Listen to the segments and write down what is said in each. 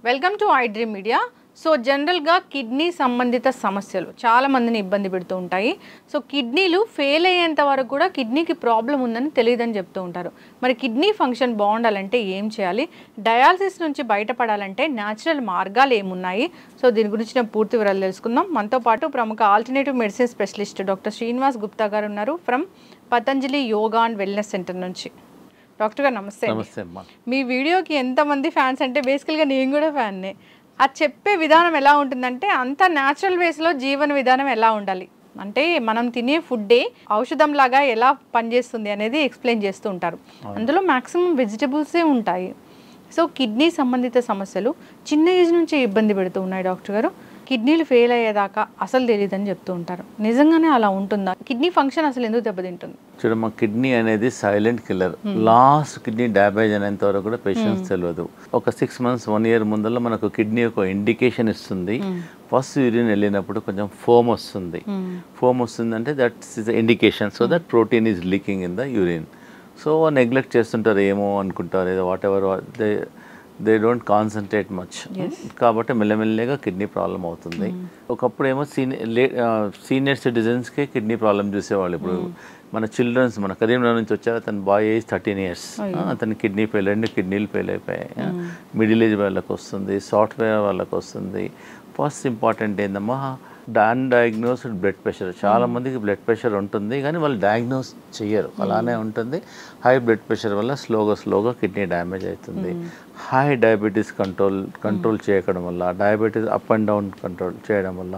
Welcome to I dream media. So జనరల్గా kidney సంబంధిత సమస్యలు చాలా మందిని ఇబ్బంది పెడుతూ ఉంటాయి. సో కిడ్నీలు ఫెయిల్ అయ్యేంత వరకు కూడా కిడ్నీకి ప్రాబ్లం ఉందని తెలియదని చెప్తూ ఉంటారు. మరి కిడ్నీ ఫంక్షన్ బాగుండాలంటే ఏం చేయాలి, డయాలసిస్ నుంచి బయటపడాలంటే న్యాచురల్ మార్గాలు ఏమున్నాయి, సో దీని గురించి నేను పూర్తి వివరాలు తెలుసుకుందాం. మనతో పాటు ప్రముఖ alternative medicine specialist doctor Srinivas Gupta గారు ఉన్నారు from Patanjali yoga and wellness centre నుంచి. డాక్టర్ గారు నమస్తే. నమస్తే అమ్మా. మీ వీడియోకి ఎంతమంది ఫ్యాన్స్ అంటే బేసికల్గా నేను కూడా ఫ్యాన్నే. అది చెప్పే విధానం ఎలా ఉంటుందంటే అంత న్యాచురల్ వేస్లో జీవన విధానం ఎలా ఉండాలి అంటే మనం తినే ఫుడ్డే ఔషధం లాగా ఎలా పనిచేస్తుంది అనేది ఎక్స్ప్లెయిన్ చేస్తూ ఉంటారు. అందులో మ్యాక్సిమం వెజిటబుల్సే ఉంటాయి. సో కిడ్నీ సంబంధిత సమస్యలు చిన్న ఏజ్ నుంచే ఇబ్బంది పెడుతూ ఉన్నాయి డాక్టర్ గారు. కిడ్నీలు ఫెయిల్ అయ్యేదాకా అసలు తెలియదని చెప్తూ ఉంటారు. నిజంగానే అలా ఉంటుందా? కిడ్నీ ఫంక్షన్ అసలు ఎందుకు దెబ్బతింటుంది? చూడమ్మా, కిడ్నీ అనేది silent killer. Last kidney damage అనేంత వరకు కూడా పేషెంట్స్ తెలియదు. ఒక 6 months 1 year ముందర మనకు కిడ్నీ ఒక ఇండికేషన్ ఇస్తుంది. ఫస్ట్ యూరిన్ వెళ్ళినప్పుడు కొంచెం ఫోమ్ వస్తుంది. ఫోమ్ వస్తుందంటే that's is indication. So that protein is leaking in the urine. So neglect చేస్తుంటారు, ఏమో అనుకుంటారు, ఏదో what ever they don't concentrate much. కాబట్టి మెల్లమెల్లగా కిడ్నీ ప్రాబ్లం అవుతుంది. ఒకప్పుడు ఏమో సీనియర్ సిటిజన్స్కే కిడ్నీ ప్రాబ్లం చూసేవాళ్ళు. ఇప్పుడు మన చిల్డ్రన్స్, మన కరీంనగర్ నుంచి వచ్చారు, అతని బాయ్ ఏజ్ 13 years, అతని కిడ్నీ ఫెయిల్, 2 కిడ్నీలు ఫెయిల్ అయిపోయాయి. మిడిల్ ఏజ్ వాళ్ళకి వస్తుంది, సాఫ్ట్వేర్ వాళ్ళకి వస్తుంది. ఫస్ట్ ఇంపార్టెంట్ ఏందమ్మా, అన్డయాగ్నోస్డ్ బ్లడ్ ప్రెషర్. చాలా మందికి బ్లడ్ ప్రెషర్ ఉంటుంది కానీ వాళ్ళు డయాగ్నోస్ చేయరు, అలానే ఉంటుంది. హై బ్లడ్ ప్రెషర్ వల్ల స్లోగా కిడ్నీ డ్యామేజ్ అవుతుంది. హై డయాబెటీస్ కంట్రోల్ చేయడం వల్ల, diabetes up and down control చేయడం వల్ల,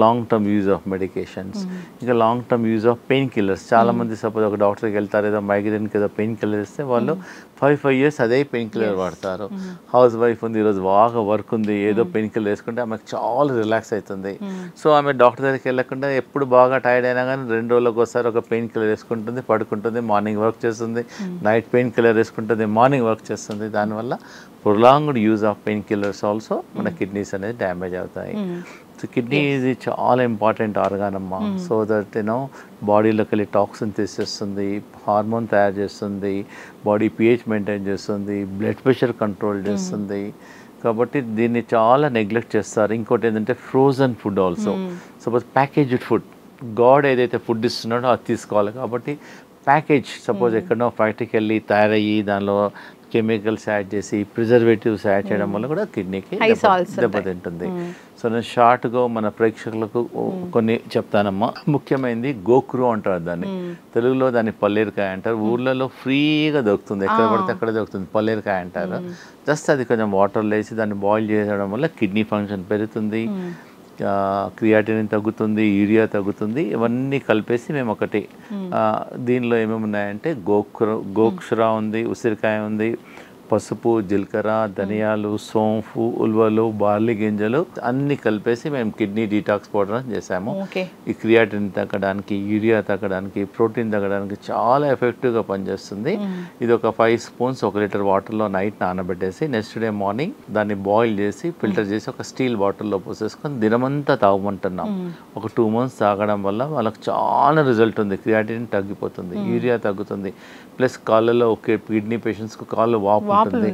long term use of medications, ఇంకా long term use of pain killers. చాలామంది సపోజ్ ఒక డాక్టర్కి వెళ్తారు, ఏదో మైగ్రేన్కి ఏదో పెయిన్ కిల్లర్ ఇస్తే వాళ్ళు 5 years అదే పెయిన్ కిల్లర్ వాడతారు. హౌస్ వైఫ్ ఉంది, ఈరోజు బాగా వర్క్ ఉంది, ఏదో పెయిన్ కిల్లర్ వేసుకుంటే ఆమెకు చాలా రిలాక్స్ అవుతుంది. సో ఆమె డాక్టర్ దగ్గరికి వెళ్ళకుండా ఎప్పుడు బాగా టైర్డ్ అయినా కానీ 2 రోజులకు ఒకసారి ఒక పెయిన్ కిల్లర్ వేసుకుంటుంది, పడుకుంటుంది, మార్నింగ్ వర్క్ చేస్తుంది, నైట్ పెయిన్ కిల్లర్ వేసుకుంటుంది, మార్నింగ్ వర్క్ చేస్తుంది. దానివల్ల prolonged use of pain killers also మన కిడ్నీస్ అనేది డ్యామేజ్ అవుతాయి. సో కిడ్నీ ఇది చాలా ఇంపార్టెంట్ ఆర్గాన్ అమ్మా. సో దట్ బాడీలోకి వెళ్ళి టాక్సిన్ తీసేస్తుంది, హార్మోన్ తయారు చేస్తుంది, బాడీ pH మెయింటైన్ చేస్తుంది, బ్లడ్ ప్రెషర్ కంట్రోల్ చేస్తుంది. కాబట్టి దీన్ని చాలా నెగ్లెక్ట్ చేస్తారు. ఇంకోటి ఏంటంటే frozen food also. Suppose packaged food, God ఏదైతే ఫుడ్ ఇస్తున్నాడో అది తీసుకోవాలి. కాబట్టి ప్యాకేజ్, సపోజ్ ఎక్కడో ఫ్యాక్టరీకి వెళ్ళి తయారయ్యి దానిలో కెమికల్స్ యాడ్ చేసి ప్రిజర్వేటివ్స్ యాడ్ చేయడం వల్ల కూడా కిడ్నీకి దెబ్బతింటుంది. సో నేను షార్ట్గా మన ప్రేక్షకులకు కొన్ని చెప్తానమ్మా. ముఖ్యమైనది గోక్రు అంటారు దాన్ని, తెలుగులో దాన్ని పల్లేరుకాయ అంటారు. ఊర్లలో ఫ్రీగా దొరుకుతుంది, ఎక్కడ పడితే అక్కడ దొరుకుతుంది, పల్లేరుకాయ అంటారు. జస్ట్ అది కొంచెం వాటర్లో వేసి దాన్ని బాయిల్ చేయడం వల్ల కిడ్నీ ఫంక్షన్ పెరుగుతుంది, క్రియాటినిన్ తగ్గుతుంది, యూరియా తగ్గుతుంది. ఇవన్నీ కలిపేసి మేము ఒకటి దీనిలో ఏమేమి ఉన్నాయంటే గోక్షుర ఉంది, ఉసిరికాయ ఉంది, పసుపు, జీలకర్ర, ధనియాలు, సోంపు, ఉల్వలు, బార్లీ గింజలు అన్నీ కలిపేసి మేము కిడ్నీ డీటాక్స్ పౌడర్ చేసాము. ఈ క్రియాటిన్ తగ్గడానికి, యూరియా తగ్గడానికి, ప్రోటీన్ తగ్గడానికి చాలా ఎఫెక్టివ్గా పనిచేస్తుంది. ఇది ఒక 5 spoons 1 liter వాటర్లో నైట్ నానబెట్టేసి నెక్స్ట్ డే మార్నింగ్ దాన్ని బాయిల్ చేసి ఫిల్టర్ చేసి ఒక స్టీల్ బాటిల్లో పోసేసుకొని దినమంతా తాగమంటున్నాం. ఒక 2 months తాగడం వల్ల వాళ్ళకి చాలా రిజల్ట్ ఉంది. క్రియాటిన్ తగ్గిపోతుంది, యూరియా తగ్గుతుంది, ప్లస్ కాళ్ళలో కిడ్నీ పేషెంట్స్కి కాళ్ళు వాపు ఉంటుంది,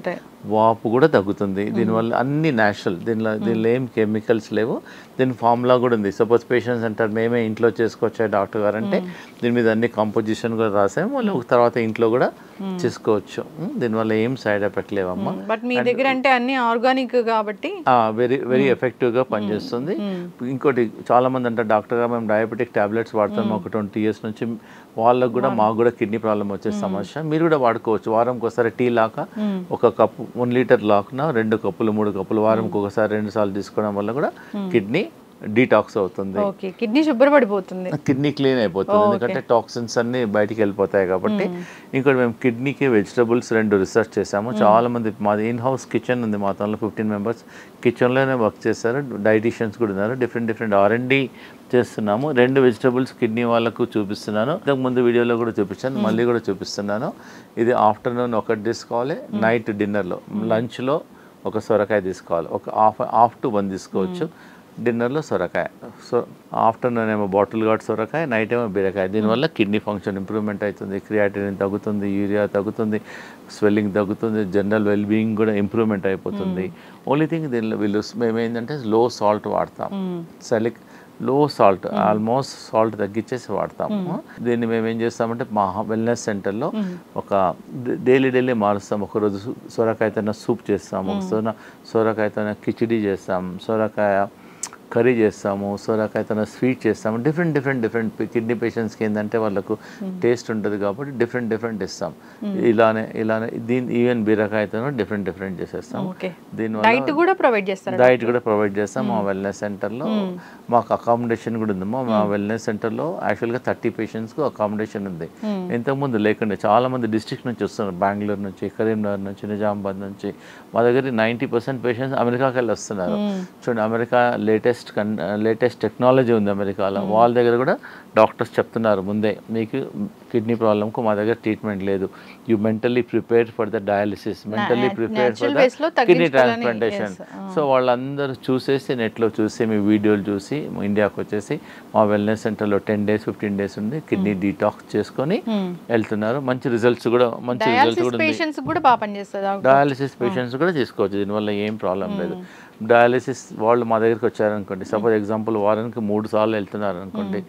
వాపు కూడా తగ్గుతుంది. దీనివల్ల అన్ని న్యాచురల్, దీనిలో ఏం కెమికల్స్ లేవు. దీని ఫార్ములా కూడా ఉంది. సపోజ్ పేషెంట్స్ అంటారు మేమే ఇంట్లో చేసుకోవచ్చా డాక్టర్ గారు అంటే, దీని మీద అన్ని కంపోజిషన్ కూడా రాసాము, వాళ్ళు తర్వాత ఇంట్లో కూడా చేసుకోవచ్చు. దీనివల్ల ఏం సైడ్ ఎఫెక్ట్ లేవమ్మా. బట్ మీ దగ్గర అంటే అన్ని ఆర్గానిక్ కాబట్టి వెరీ ఎఫెక్టివ్గా పనిచేస్తుంది. ఇంకోటి చాలా మంది అంటారు డాక్టర్ గారు మేము డయాబెటిక్ టాబ్లెట్స్ వాడతాము ఒక 20 years నుంచి, వాళ్ళకు కూడా మాకు కూడా కిడ్నీ ప్రాబ్లం వచ్చే సమస్య. మీరు కూడా వాడుకోవచ్చు. వారంకి ఒకసారి టీ లాగా 1 cup 1 liter లాక్న 2 కప్పులు 3 కప్పులు వారంకి ఒకసారి 2 సార్లు తీసుకోవడం వల్ల కూడా కిడ్నీ డీటాక్స్ అవుతుంది, కిడ్నీ శుభ్రపడిపోతుంది, కిడ్నీ క్లీన్ అయిపోతుంది. ఎందుకంటే టాక్సిన్స్ అన్ని బయటికి వెళ్ళిపోతాయి కాబట్టి. ఇంకోటి మేము కిడ్నీకి వెజిటబుల్స్ 2 రీసెర్చ్ చేసాము. చాలా మంది మాది ఇన్ హౌస్ కిచెన్ ఉంది, మా తనలో 15 members కిచెన్లోనే వర్క్ చేస్తారు. డైటీషియన్స్ కూడా ఉన్నారు. డిఫరెంట్ R&D చేస్తున్నాము. 2 వెజిటబుల్స్ కిడ్నీ వాళ్ళకు చూపిస్తున్నాను. ఇంతకుముందు వీడియోలో కూడా చూపించాను, మళ్ళీ కూడా చూపిస్తున్నాను. ఇది ఆఫ్టర్నూన్ ఒకటి తీసుకోవాలి, నైట్ డిన్నర్లో లంచ్లో ఒక సొరకాయ తీసుకోవాలి, ఒక హాఫ్ to 1 తీసుకోవచ్చు. డిన్నర్లో సొరకాయ. సో ఆఫ్టర్నూన్ ఏమో బాటిల్ గార్డ్ సొరకాయ, నైట్ ఏమో బీరకాయ. దీనివల్ల కిడ్నీ ఫంక్షన్ ఇంప్రూవ్మెంట్ అవుతుంది, క్రియాటినిన్ తగ్గుతుంది, యూరియా తగ్గుతుంది, స్వెల్లింగ్ తగ్గుతుంది, జనరల్ వెల్బీయింగ్ కూడా ఇంప్రూవ్మెంట్ అయిపోతుంది. ఓన్లీ థింగ్ దీనిలో మేము ఏంటంటే లో సాల్ట్ వాడతాం. లో సాల్ట్, ఆల్మోస్ట్ సాల్ట్ తగ్గించేసి వాడతాము. దీన్ని మేము ఏం చేస్తామంటే మా వెల్నెస్ సెంటర్లో ఒక డైలీ మారుస్తాం. ఒకరోజు సొరకాయతో సూప్ చేస్తాము, సొరకాయతో కిచిడి చేస్తాము, సొరకాయ కర్రీ చేస్తాము, సొరకాయతో స్వీట్ చేస్తాము. డిఫరెంట్ కిడ్నీ పేషెంట్స్కి ఏంటంటే వాళ్ళకు టేస్ట్ ఉంటుంది కాబట్టి డిఫరెంట్ ఇస్తాం. ఇలానే ఈవెన్ బీరకాయతో డిఫరెంట్ చేసేస్తాము. దీనివల్ల డైట్ కూడా ప్రొవైడ్ చేస్తాం మా వెల్నెస్ సెంటర్లో. మాకు అకామిడేషన్ కూడా ఉంది. మా వెల్నెస్ సెంటర్లో యాక్చువల్గా 30 పేషెంట్స్కు అకామిడేషన్ ఉంది. ఇంతకుముందు లేకుండా చాలా మంది డిస్ట్రిక్ట్ నుంచి వస్తున్నారు, బెంగళూరు నుంచి, కరీంనగర్ నుంచి, నిజామాబాద్ నుంచి. మా దగ్గర 90% పేషెంట్స్ అమెరికాకి వెళ్ళి వస్తున్నారు. చూడండి, అమెరికా లేటెస్ట్ టెక్నాలజీ ఉంది అమెరికాలో. వాళ్ళ దగ్గర కూడా డాక్టర్స్ చెప్తున్నారు ముందే, మీకు కిడ్నీ ప్రాబ్లంకు మా దగ్గర ట్రీట్మెంట్ లేదు, you mentally prepare for the dialysis, mentally prepare for the kidney transplantation. So వాళ్ళందరూ చూసేసి నెట్లో చూసి మీ వీడియోలు చూసి ఇండియాకి వచ్చేసి మా వెల్నెస్ సెంటర్లో 10 days 15 days ఉంది, కిడ్నీ డీటాక్స్ చేసుకొని వెళ్తున్నారు. మంచి రిజల్ట్స్ కూడా ఉంది. డయాలిసిస్ పేషెంట్స్ కూడా తీసుకోవచ్చు, దీనివల్ల ఏం ప్రాబ్లం లేదు. డయాలిసిస్ వాళ్ళు మా దగ్గరికి వచ్చారనుకోండి, సపోజ్ ఎగ్జాంపుల్ వారానికి 3 సార్లు వెళ్తున్నారు అనుకోండి,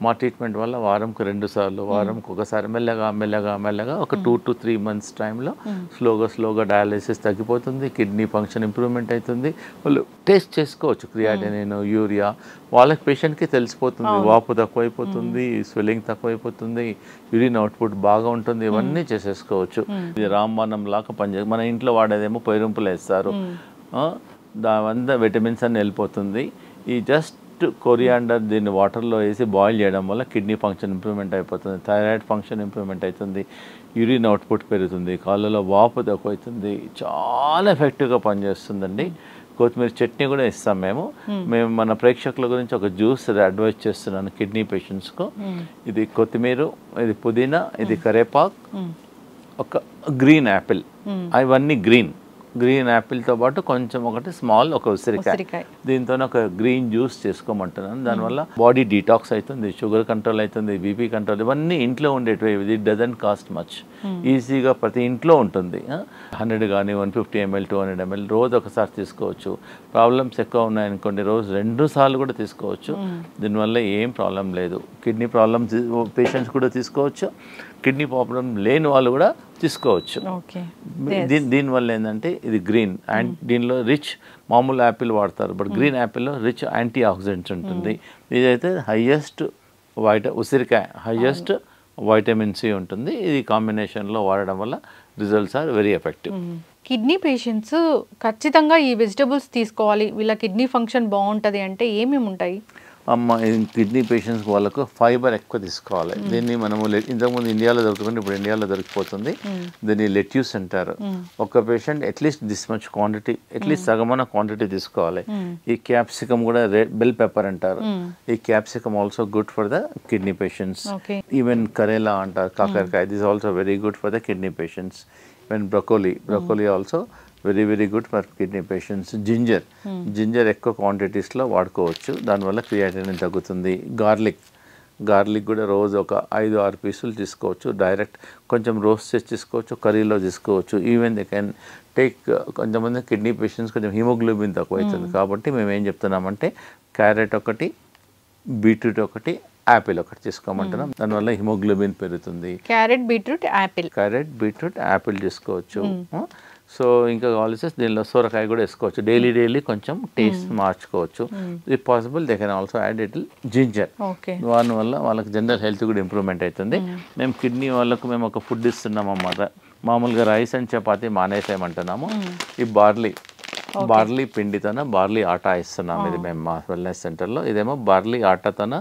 మా ట్రీట్మెంట్ వల్ల వారంకి 2 సార్లు, వారంకి ఒకసారి మెల్లగా ఒక 2 to 3 months టైంలో స్లోగా డయాలిసిస్ తగ్గిపోతుంది, కిడ్నీ ఫంక్షన్ ఇంప్రూవ్మెంట్ అవుతుంది. వాళ్ళు టేస్ట్ చేసుకోవచ్చు క్రియాటినిన్, యూరియా. వాళ్ళకి పేషెంట్కి తెలిసిపోతుంది, వాపు తక్కువైపోతుంది, స్వెల్లింగ్ తక్కువైపోతుంది, యూరిన్ అవుట్పుట్ బాగా ఉంటుంది, ఇవన్నీ చేసేసుకోవచ్చు. ఇది రామబాణం లాగా పనిచేస్తుంది. మన ఇంట్లో వాడేదేమో పొయ్యింపులు వేస్తారు, దానివల్ల విటమిన్స్ అన్నీ వెళ్ళిపోతుంది. ఈ జస్ట్ కొరియాండర్ దీన్ని వాటర్లో వేసి బాయిల్ చేయడం వల్ల కిడ్నీ ఫంక్షన్ ఇంప్రూవ్మెంట్ అయిపోతుంది, థైరాయిడ్ ఫంక్షన్ ఇంప్రూవ్మెంట్ అవుతుంది, యూరిన్ అవుట్పుట్ పెరుగుతుంది, కాళ్ళలో వాపు తక్కువవుతుంది. చాలా ఎఫెక్టివ్గా పనిచేస్తుందండి. కొత్తిమీర చట్నీ కూడా ఇస్తాం మేము. మన ప్రేక్షకుల గురించి ఒక జ్యూస్ అడ్వైజ్ చేస్తున్నాను కిడ్నీ పేషెంట్స్కు. ఇది కొత్తిమీర, ఇది పుదీనా, ఇది కరేపాక్, ఒక గ్రీన్ యాపిల్. అవన్నీ గ్రీన్ యాపిల్తో పాటు కొంచెం ఒకటి స్మాల్ ఒక ఉసిరికాయ. దీంతో ఒక గ్రీన్ జ్యూస్ చేసుకోమంటున్నాను. దానివల్ల బాడీ డీటాక్స్ అవుతుంది, షుగర్ కంట్రోల్ అవుతుంది, బీపీ కంట్రోల్, ఇవన్నీ ఇంట్లో ఉండేటివి. ఇది డజంట్ కాస్ట్ మచ్, ఈజీగా ప్రతి ఇంట్లో ఉంటుంది. 100 కానీ 150 ml 200 ml రోజు ఒకసారి తీసుకోవచ్చు. ప్రాబ్లమ్స్ ఎక్కువ ఉన్నాయనుకోండి, రోజు 2 సార్లు కూడా తీసుకోవచ్చు. దీనివల్ల ఏం ప్రాబ్లం లేదు. కిడ్నీ ప్రాబ్లమ్స్ పేషెంట్స్ కూడా తీసుకోవచ్చు, కిడ్నీ ప్రాబ్లం లేని వాళ్ళు కూడా తీసుకోవచ్చు. దీనివల్ల ఏంటంటే ఇది గ్రీన్ అండ్ దీనిలో రిచ్, మామూలు యాపిల్ వాడతారు బట్ గ్రీన్ యాపిల్లో రిచ్ యాంటీ ఆక్సిడెంట్స్ ఉంటుంది. ఇదైతే హైయెస్ట్ ఉసిరికాయ హైయెస్ట్ వైటమిన్ సి ఉంటుంది. ఇది కాంబినేషన్లో వాడడం వల్ల results are very effective. Kidney patients ఖచ్చితంగా ఈ వెజిటబుల్స్ తీసుకోవాలి, వీళ్ళ కిడ్నీ ఫంక్షన్ బాగుంటుంది అంటే ఏమేమి ఉంటాయి? కిడ్నీ పేషెంట్స్ వాళ్ళకు ఫైబర్ ఎక్కువ తీసుకోవాలి. దీన్ని మనము ఇంతకుముందు ఇండియాలో దొరుకుతుంది, ఇప్పుడు ఇండియాలో దొరికిపోతుంది. దీన్ని లెట్యూస్ అంటారు. ఒక patient at least this much quantity, at least సగమైన క్వాంటిటీ తీసుకోవాలి. ఈ క్యాప్సికమ్ కూడా బెల్ పెప్పర్ అంటారు. ఈ capsicum also good for the kidney patients. Even కరేలా అంటారు, కాకరకాయ, this also very good for the kidney patients. Even broccoli also very good for kidney patients. Ginger ఎక్కువ క్వాంటిటీస్లో వాడుకోవచ్చు, దానివల్ల క్రియాటినిన్ తగ్గుతుంది. గార్లిక్ కూడా రోజు ఒక 5-6 పీసులు తీసుకోవచ్చు. డైరెక్ట్ కొంచెం రోస్ట్ చేసి తీసుకోవచ్చు, కర్రీలో తీసుకోవచ్చు. ఈవెన్ దే కెన్ టేక్, కొంతమంది కిడ్నీ పేషెంట్స్ కొంచెం హిమోగ్లోబిన్ తక్కువ అవుతుంది కాబట్టి మేము ఏం చెప్తున్నామంటే క్యారెట్ ఒకటి, బీట్రూట్ ఒకటి, యాపిల్ ఒకటి తీసుకోమంటున్నాం. దానివల్ల హిమోగ్లోబిన్ పెరుగుతుంది. క్యారెట్, బీట్రూట్, యాపిల్ తీసుకోవచ్చు. సో ఇంకా కావాల్సి దీనిలో సొరకాయ కూడా వేసుకోవచ్చు. డైలీ కొంచెం టేస్ట్ మార్చుకోవచ్చు. If possible they can also add it ginger. దానివల్ల వాళ్ళకి జనరల్ హెల్త్ కూడా ఇంప్రూవ్మెంట్ అవుతుంది. మేము కిడ్నీ వాళ్ళకు మేము ఒక ఫుడ్ ఇస్తున్నాం అన్నమాట. మామూలుగా రైస్ అండ్ చపాతీ మానేసేయమంటున్నాము. ఈ బార్లీ పిండితోన బార్లీ ఆటా ఇస్తున్నాము. ఇది మేము మా వెల్నెస్ సెంటర్లో. ఇదేమో బార్లీ ఆటాతోన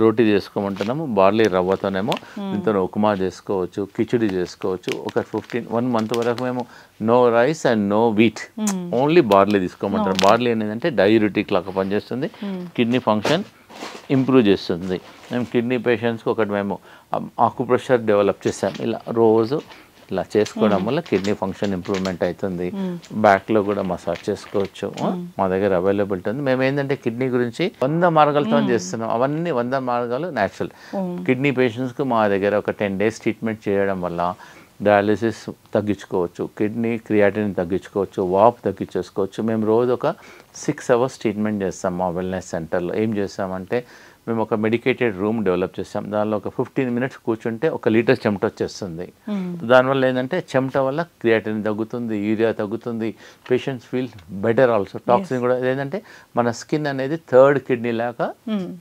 రోటీ చేసుకోమంటున్నాము. బార్లీ రవ్వతోనేమో దీంతో ఉప్మా చేసుకోవచ్చు, కిచిడి చేసుకోవచ్చు. ఒక 1 month వరకు మేము no rice and no wheat, only barley తీసుకోమంటారు. బార్లీ అనేది డయూరిటిక్ లాగా పనిచేస్తుంది, కిడ్నీ ఫంక్షన్ ఇంప్రూవ్ చేస్తుంది. మేము కిడ్నీ పేషెంట్స్కి ఒకటి మేము ఆకుప్రెషర్ డెవలప్ చేసాం. ఇలా రోజు ఇలా చేసుకోవడం వల్ల కిడ్నీ ఫంక్షన్ ఇంప్రూవ్మెంట్ అవుతుంది. బ్యాక్లో కూడా మసాజ్ చేసుకోవచ్చు. మా దగ్గర అవైలబిలిటీ ఉంది. మేము ఏంటంటే కిడ్నీ గురించి 100 మార్గాలతో చేస్తున్నాం. అవన్నీ 100 మార్గాలు న్యాచురల్. కిడ్నీ పేషెంట్స్కి మా దగ్గర ఒక 10 days ట్రీట్మెంట్ చేయడం వల్ల డయాలిసిస్ తగ్గించుకోవచ్చు, కిడ్నీ క్రియాటిన్ తగ్గించుకోవచ్చు, వాప్ తగ్గించేసుకోవచ్చు. మేము రోజు ఒక 6 hours ట్రీట్మెంట్ చేస్తాం మా వెల్నెస్ సెంటర్లో. ఏం చేస్తామంటే మేము ఒక మెడికేటెడ్ రూమ్ డెవలప్ చేస్తాం. దానిలో ఒక 15 minutes కూర్చుంటే 1 లీటర్ చెమట వచ్చేస్తుంది. దానివల్ల ఏంటంటే చెమట వల్ల క్రియాటిన్ తగ్గుతుంది, యూరియా తగ్గుతుంది, patients feel better also. Toxin కూడా ఏంటంటే మన స్కిన్ అనేది 3rd కిడ్నీ లాగా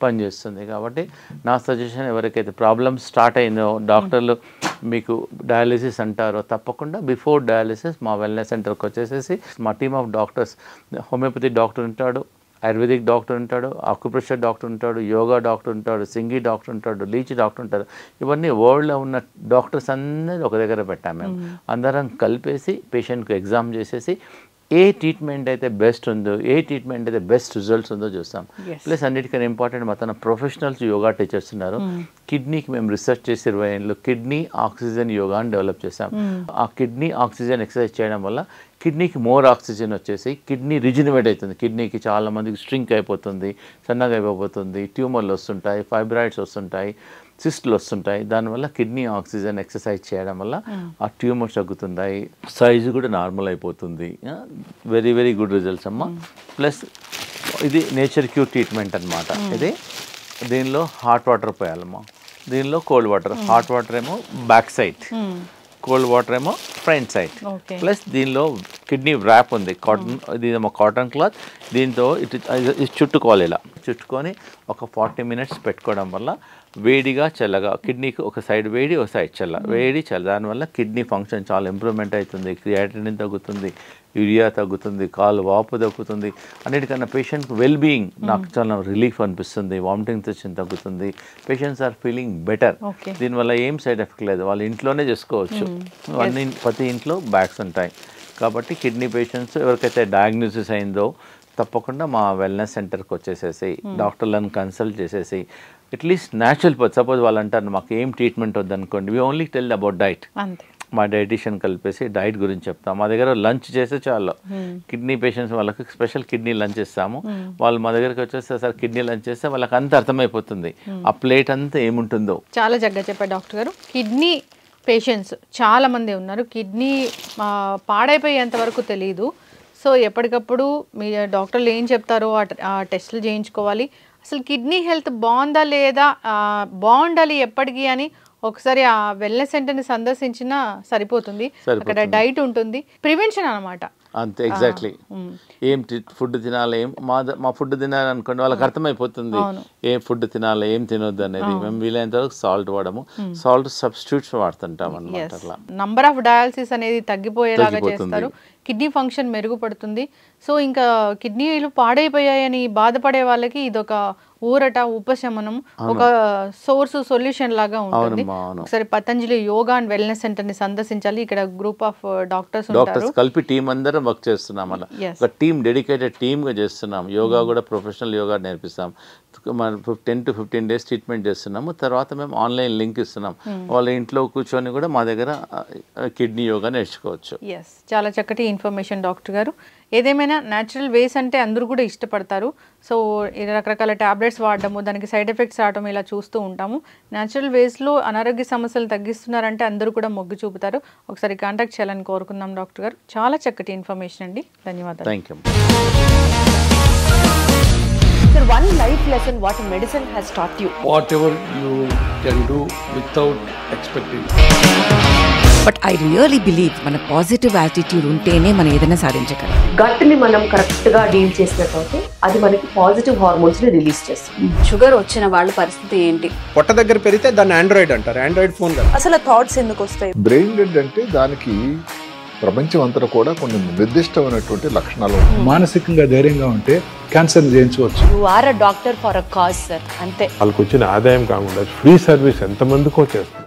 పనిచేస్తుంది. కాబట్టి నా సజెషన్ ఎవరికైతే ప్రాబ్లమ్ స్టార్ట్ అయిందో డాక్టర్లు మీకు డయాలిసిస్ అంటారో తప్పకుండా బిఫోర్ డయాలిసిస్ మా వెల్నెస్ సెంటర్కి వచ్చేసేసి మా team of doctors, homeopathy doctor ఉంటాడు, ఆయుర్వేదిక్ డాక్టర్ ఉంటాడు, ఆక్యుప్రెషర్ డాక్టర్ ఉంటాడు, యోగా డాక్టర్ ఉంటాడు, సింగి డాక్టర్ ఉంటాడు, లీచి డాక్టర్ ఉంటారు. ఇవన్నీ వరల్డ్లో ఉన్న డాక్టర్స్ అందరూ ఒక దగ్గర పెట్టాము. మేము అందరం కలిపేసి పేషెంట్కి ఎగ్జామ్ చేసేసి ఏ ట్రీట్మెంట్ అయితే బెస్ట్ ఉందో, ఏ ట్రీట్మెంట్ అయితే బెస్ట్ రిజల్ట్స్ ఉందో చూస్తాం. ప్లస్ అన్నిటికన్నా ఇంపార్టెంట్ మా తన ప్రొఫెషనల్స్ యోగా టీచర్స్ ఉన్నారు. కిడ్నీకి మేము రీసెర్చ్ చేసి 20 ఏళ్ళు కిడ్నీ ఆక్సిజన్ యోగా అని డెవలప్ చేసాం. ఆ కిడ్నీ ఆక్సిజన్ ఎక్సర్సైజ్ చేయడం వల్ల కిడ్నీకి మోర్ ఆక్సిజన్ వచ్చేసి కిడ్నీ రిజినవేట్ అవుతుంది. కిడ్నీకి చాలా మందికి స్ట్రింక్ అయిపోతుంది, సన్నగా అయిపోతుంది, ట్యూమర్లు వస్తుంటాయి, ఫైబ్రాయిడ్స్ వస్తుంటాయి, సిస్ట్లు వస్తుంటాయి. దానివల్ల కిడ్నీ ఆక్సిజన్ ఎక్సర్సైజ్ చేయడం వల్ల ఆ ట్యూమర్స్ తగ్గుతుంటాయి, సైజు కూడా నార్మల్ అయిపోతుంది. వెరీ వెరీ గుడ్ రిజల్ట్స్ అమ్మ. ప్లస్ ఇది నేచర్ క్యూర్ ట్రీట్మెంట్ అనమాట. ఇది దీనిలో హాట్ వాటర్ పోయాలమ్మా, దీనిలో కోల్డ్ వాటర్. హాట్ వాటర్ ఏమో బ్యాక్ సైడ్, కోల్డ్ వాటర్ ఏమో ఫ్రంట్ సైడ్. ప్లస్ దీనిలో కిడ్నీ ర్యాప్ ఉంది, కాటన్, ఇదేమో కాటన్ క్లాత్. దీంతో ఇటు చుట్టుకోవాలి, ఇలా చుట్టుకొని ఒక 40 minutes పెట్టుకోవడం వల్ల వేడిగా చల్లగా, కిడ్నీకి ఒక సైడ్ వేడి ఒక సైడ్ చల్ల, వేడి చల్ల, దానివల్ల కిడ్నీ ఫంక్షన్ చాలా ఇంప్రూవ్మెంట్ అవుతుంది, క్రియాటినిన్ తగ్గుతుంది, యూరియా తగ్గుతుంది, కాలు వాపు తగ్గుతుంది. అన్నిటికన్నా పేషెంట్కి వెల్బీయింగ్ నాకు చాలా రిలీఫ్ అనిపిస్తుంది, వామిటింగ్ సెన్సేషన్ తగ్గుతుంది, పేషెంట్స్ ఆర్ ఫీలింగ్ బెటర్. దీనివల్ల ఏం సైడ్ ఎఫెక్ట్ లేదు, వాళ్ళు ఇంట్లోనే చేసుకోవచ్చు. ప్రతి ఇంట్లో బ్యాగ్స్ ఉంటాయి. కాబట్టి కిడ్నీ పేషెంట్స్ ఎవరికైతే డయాగ్నోసిస్ అయిందో తప్పకుండా మా వెల్నెస్ సెంటర్కి వచ్చేసేసి డాక్టర్లను కన్సల్ట్ చేసేసి అట్లీస్ట్ న్యాచురల్ సపోజ్ వాళ్ళు అంటారు మాకు ఏం ట్రీట్మెంట్ వద్దనుకోండి, we only tell about diet. మా డైటీషియన్ కలిపేసి డైట్ గురించి చెప్తాం. మా దగ్గర లంచ్ చేస్తే చాలు, కిడ్నీ పేషెంట్స్ వాళ్ళకి స్పెషల్ కిడ్నీ లంచ్ ఇస్తాము. వాళ్ళు మా దగ్గరికి వచ్చేస్తే సార్ కిడ్నీ లంచ్ చేస్తే వాళ్ళకి అంత అర్థమైపోతుంది ఆ ప్లేట్ అంతా ఏముంటుందో. చాలా చక్కగా చెప్పారు డాక్టర్ గారు. కిడ్నీ పేషెంట్స్ చాలామంది ఉన్నారు, కిడ్నీ పాడైపోయేంత వరకు తెలియదు. సో ఎప్పటికప్పుడు మీ డాక్టర్లు ఏం చెప్తారో ఆ టెస్టులు చేయించుకోవాలి. అసలు కిడ్నీ హెల్త్ బాగుందా లేదా, బాగుండాలి ఎప్పటికీ అని ఒకసారి ఆ వెల్నెస్ సెంటర్ని సందర్శించినా సరిపోతుంది. అక్కడ డైట్ ఉంటుంది, ప్రివెన్షన్ అనమాట. అంతే, ఎగ్జాక్ట్లీ. ఏం ఫుడ్ తినాలి, ఏం మా ఫుడ్ తినాలి అనుకోండి వాళ్ళకి అర్థమైపోతుంది ఏం ఫుడ్ తినాలి ఏం తినొద్దు అనేది. మేము వీలైనంత వరకు సాల్ట్ వాడము, సాల్ట్ సబ్స్టిట్యూట్స్ వాడుతుంటాం అన్నమాట. అట్లా నంబర్ ఆఫ్ డయాలసిస్ అనేది తగ్గిపోయేలాగా చేస్తారు, కిడ్నీ ఫంక్షన్ మెరుగుపడుతుంది. సో ఇంకా కిడ్నీలు పాడైపోయాయని బాధపడే వాళ్ళకి ఇదొక ఊరట, ఉపశమనం, ఒక సోర్స్ సొల్యూషన్ లాగా ఉంటుంది. ఒకసారి Patanjali yoga and wellness centre ని సందర్శించాలి. ఇక్కడ గ్రూప్ ఆఫ్ డాక్టర్స్ కలిపి టీం అందరం వర్క్ చేస్తున్నాం. అలా ఒక టీం, డెడికేటెడ్ టీమ్ గా చేస్తున్నాం. యోగా కూడా ప్రొఫెషనల్ యోగా నేర్పిస్తాం. 10 to 15 days ట్రీట్మెంట్ చేస్తున్నాము. తర్వాత మేము ఆన్లైన్ లింక్ ఇస్తున్నాం, వాళ్ళ ఇంట్లో కూర్చొని కూడా మా దగ్గర కిడ్నీ యోగా నేర్చుకోవచ్చు. చాలా చక్కటి ఇన్ఫర్మేషన్ డాక్టర్ గారు. ఏదేమైనా న్యాచురల్ వేస్ అంటే అందరూ కూడా ఇష్టపడతారు. సో రకరకాల ట్యాబ్లెట్స్ వాడడము, దానికి సైడ్ ఎఫెక్ట్స్ రావడం ఇలా చూస్తూ ఉంటాము. న్యాచురల్ వేస్లో అనారోగ్య సమస్యలు తగ్గిస్తున్నారంటే అందరూ కూడా మొగ్గు చూపుతారు. ఒకసారి కాంటాక్ట్ చేయాలని కోరుకుందాం డాక్టర్ గారు. చాలా చక్కటి ఇన్ఫర్మేషన్ అండి, ధన్యవాదాలు. Thank you. Sir, one life lesson what medicine has taught you. Whatever you can do without expecting. But I really believe మన పాజిటివ్ యాటిట్యూడ్ ఉంటేనే మనం ఏదైనా సాధించగలం. గట్ ని మనం కరెక్ట్ గా డీల్ చేసినట్లయితే అది మనకి పాజిటివ్ హార్మోన్స్ ని రిలీజ్ చేస్తుంది. షుగర్ వచ్చిన వాళ్ళ పరిస్థితి ఏంటి? పొట్ట దగ్గర పెరిగితే దాన్ని ఆండ్రాయిడ్ అంటారు, ఆండ్రాయిడ్ ఫోన్ కదా. అసలు థాట్స్ ఎందుకు వస్తాయి? బ్రెయిన్ డెడ్ అంటే దానికి ప్రపంచం అంతా కూడా కొన్ని నిర్దిష్టమైనటువంటి లక్షణాలు. మానసికంగా ధైర్యంగా ఉంటే క్యాన్సర్ జయించవచ్చు. You are a doctor for a cause sir, అంతే. వాళ్ళకి వచ్చిన ఆదాయం కాకుండా ఫ్రీ సర్వీస్ ఎంతమందికో చేస్తారు.